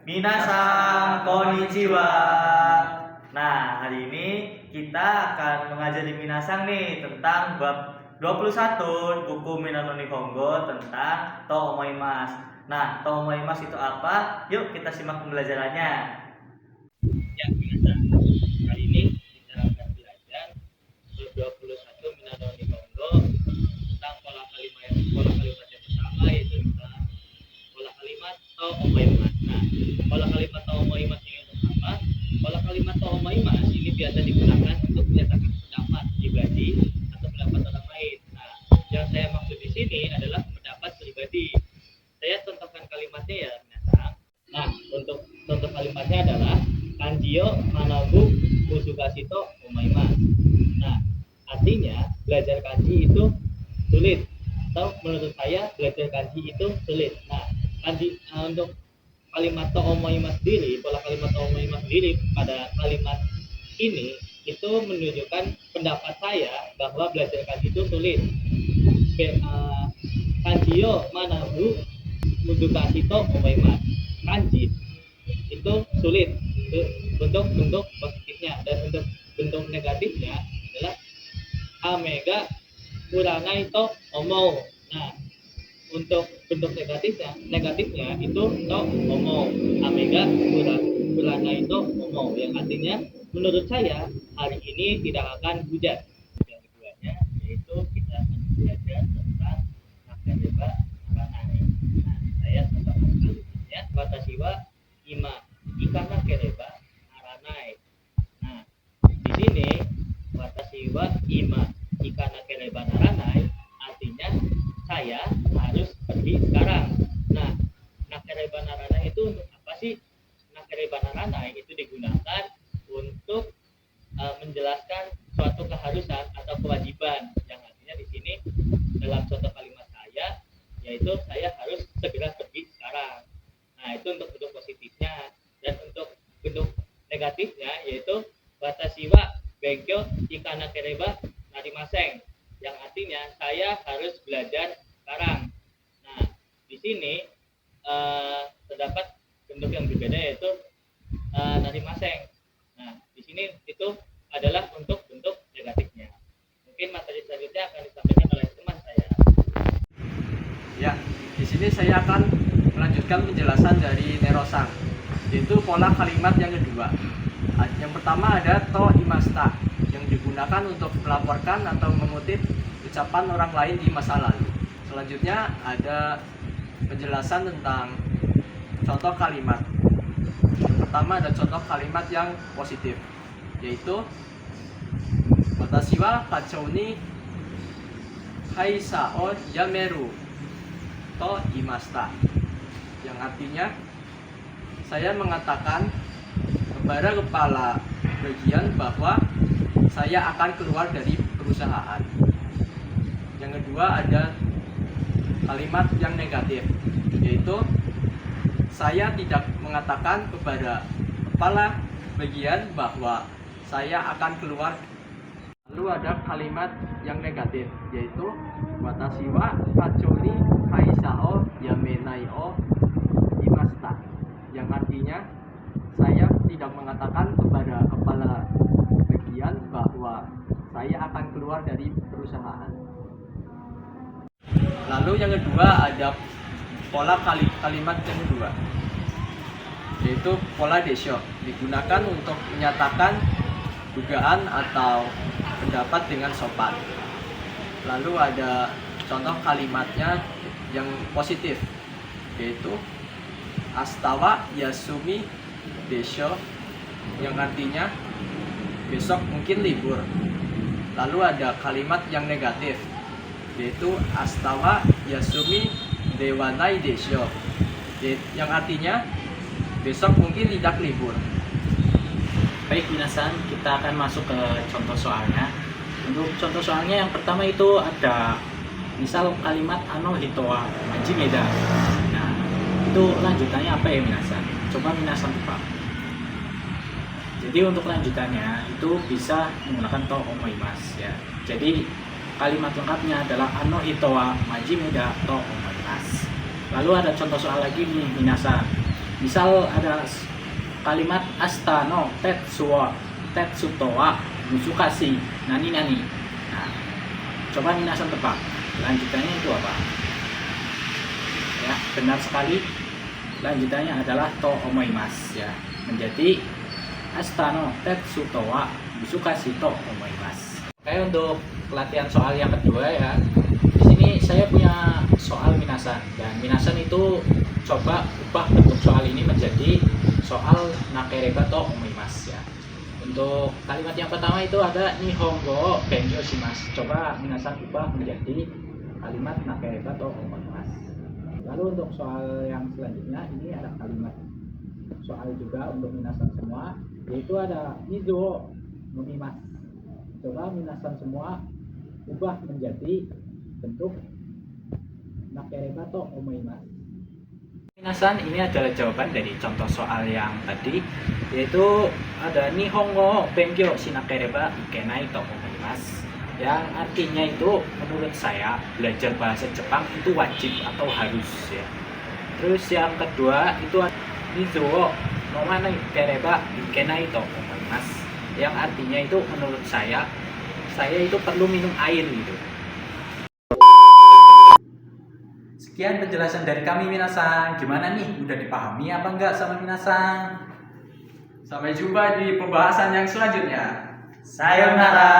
Minasan konnichiwa. Nah, hari ini kita akan mengajari Minasan nih tentang bab 21 buku Minano Nihongo tentang to omoimasu. Nah, to omoimasu itu apa? Yuk kita simak pembelajarannya. Ya, Minasan. Kali ini kita akan belajar bab 21 Minano Nihongo tentang pola kalimat yang pertama, yaitu tentang pola kalimat to omoimasu. Nah, pola kalimat to omoimasu ini untuk apa? Pola kalimat to omoimasu ini biasa digunakan untuk menyatakan pendapat pribadi atau pendapat orang lain. Nah, yang saya maksud di sini adalah pendapat pribadi. Saya contohkan kalimatnya ya, Minasan. Nah, untuk contoh kalimatnya adalah Kanjio Manabu Musugashito Omaimasu. Nah, artinya belajar kanji itu sulit, atau menurut saya belajar kanji itu sulit. Nah, kanji untuk kalimat to omoimasu sendiri, pola kalimat to omoimasu sendiri pada kalimat ini itu menunjukkan pendapat saya bahwa belajar kanji itu sulit. Kanjio Manabu Musugashito Omaimasu. Kanji itu sulit untuk bentuk positifnya, dan untuk bentuk negatifnya adalah amega uranai to omou. Nah, untuk bentuk negatifnya itu to omou, amega uranai to omou, yang artinya menurut saya hari ini tidak akan hujan. Yang keduanya yaitu kita akan belajar tentang nakareba uranai. Nah, saya contohkan kalimatnya, watashi wa ima ikana kereba naranai. Nah, di sini watashi wa ima ikana kereba naranai artinya saya harus pergi sekarang. Nah, nakereba naranai itu untuk apa sih? Nakereba naranai itu digunakan untuk menjelaskan suatu keharusan atau kewajiban, yang artinya di sini dalam contoh kalimat saya yaitu saya harus segera pergi sekarang. Nah, itu untuk bentuk positifnya. Dan untuk bentuk negatifnya yaitu watashi wa benkyo ikana kereba narimaseng, yang artinya saya harus belajar sekarang. Nah, di sini terdapat bentuk yang berbeda yaitu narimaseng. Nah, di sini itu adalah untuk bentuk negatifnya. Mungkin materi selanjutnya akan disampaikan oleh teman saya. Ya, di sini saya akan melanjutkan penjelasan dari Nerosang, yaitu pola kalimat yang kedua. Yang pertama ada to imasta, yang digunakan untuk melaporkan atau mengutip ucapan orang lain di masa lalu. Selanjutnya ada penjelasan tentang contoh kalimat. Yang pertama ada contoh kalimat yang positif, yaitu watashi wa kachou ni kaisa o yameru to imasta, yang artinya saya mengatakan kepada kepala bagian bahwa saya akan keluar dari perusahaan. Yang kedua ada kalimat yang negatif, yaitu saya tidak mengatakan kepada kepala bagian bahwa saya akan keluar. Lalu ada kalimat yang negatif, yaitu watashi wa kachou ni kaisa o yamenai o imasta, yang artinya saya tidak mengatakan kepada kepala bagian bahwa saya akan keluar dari perusahaan. Lalu yang kedua ada pola kalimat yang kedua, yaitu pola desho, digunakan untuk menyatakan dugaan atau pendapat dengan sopan. Lalu ada contoh kalimatnya yang positif, yaitu astawa yasumi desho, yang artinya besok mungkin libur. Lalu ada kalimat yang negatif, yaitu astawa yasumi dewanai desho, yang artinya besok mungkin tidak libur. Baik, Minasan, kita akan masuk ke contoh soalnya. Untuk contoh soalnya yang pertama itu ada misal kalimat ano hitowa majimeda. Nah, itu lanjutannya apa ya, Minasan? Coba Minasan tebak. Jadi untuk lanjutannya itu bisa menggunakan to omoimasu ya. Jadi kalimat lengkapnya adalah ano hitowa majimeda to omoimasu. Lalu ada contoh soal lagi nih, Minasan. Misal ada kalimat astano tetsutoa musukashi nani nani. Nah, coba minasan tebak. Lanjutannya itu apa? Ya, benar sekali. Lanjutannya adalah to omoimasu ya. Menjadi astano tetsutoa musukashi to omoimasu. Oke, untuk pelatihan soal yang kedua ya. Di sini saya punya soal minasan, dan minasan itu coba ubah bentuk soal ini menjadi soal nakereba to omoimasu ya. Untuk kalimat yang pertama itu ada nihongo benkyou shimasu. Coba minasan ubah menjadi kalimat nakereba to omoimasu. Lalu untuk soal yang selanjutnya ini ada kalimat soal juga untuk minasan semua, yaitu ada mizo nomimasu. Coba minasan semua ubah menjadi bentuk nakereba to omoimasu. Minasan ini adalah jawaban dari contoh soal yang tadi, yaitu ada nihongo benkyou shinakereba ikenai to omoimasu, yang artinya itu menurut saya belajar bahasa Jepang itu wajib atau harus ya. Terus yang kedua itu mizo nomakereba ikenai to omoimasu, yang artinya itu menurut saya itu perlu minum air gitu. Sekian penjelasan dari kami minasan. Gimana nih? Udah dipahami apa enggak sama minasan? Sampai jumpa di pembahasan yang selanjutnya. Sayonara.